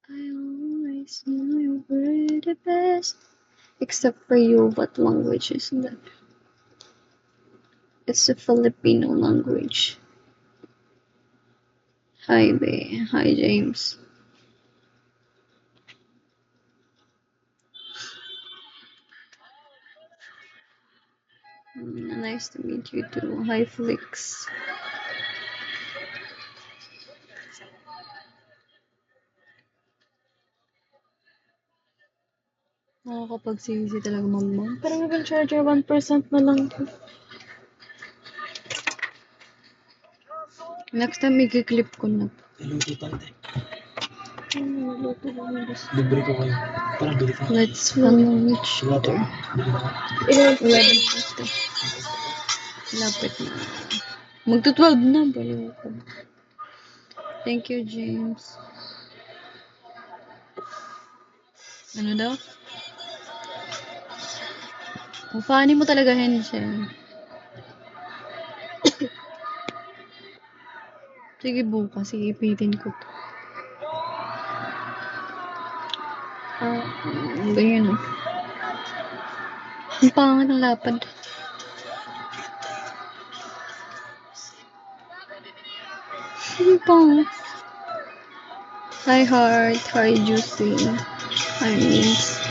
I always knew you were the best. Except for you, what language is that? It's a Filipino language. Hi, Bay. Hi, James. Nice to meet you too. Hi, Flix. Nakakapagsisi talaga, mamang. Pero yung charger, 1% na lang. Next time, i-clip ko na. Luto tante. Luto ko na gusto. Libre ko kayo. Tara, bili ka. Let's finish. Wala pa. Bili ka. 11 Lapit na. Magto-12 na. Baliw ko. Thank you, James. Ano daw? Funny mo talaga, Henshen. Sige, bukas. Iipitin ko to. Ganyan. Ang pangit ng lapad. Ang pangit. Hi, Heart. Hi, Juicy. Hi, Miss.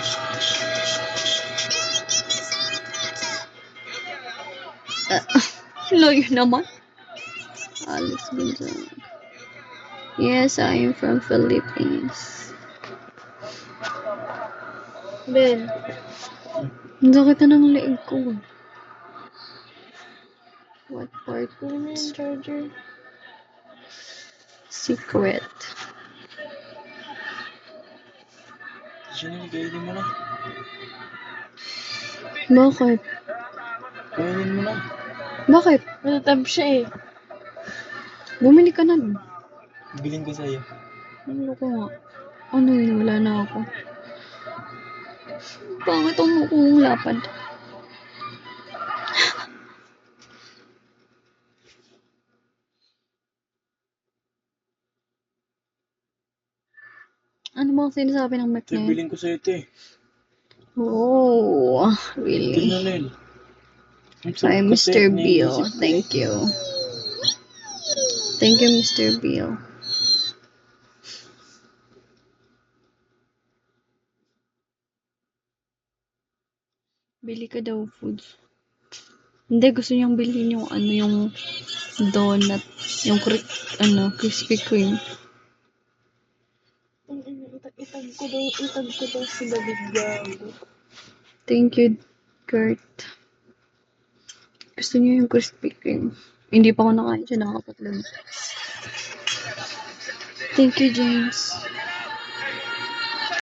Lawyer naman. Alex Gonzaga. Yes, I am from Philippines. Ben. Ang sakit na ng leeg ko. What part? Ano na yung charger? Secret. Sino yung kainin mo na? Bakit? Kainin mo na. Bakit? Natatab siya eh. Bumili ka na dun. Biling ko sa'yo. Ano ko nga? Ano yun? Wala na ako. Pangit ang mukhang lapad. Ano bang sinasabi ng Mac na yun? Biling ko sa'yo ito eh. Oh, really? Tingnan Nel. Hi, Mr. Bill. Thank you. Thank you, Mr. Bill. Bili ka daw foods. Hindi, gusto niyang bilhin yung ano, yung donut. Yung Krispy Kreme. Itag ko daw si David Gago. Thank you, Kurt. Gusto niyo yung Krispy Kreme. Hindi pa ako nakain siya, nakakapatlam. Thank you, James.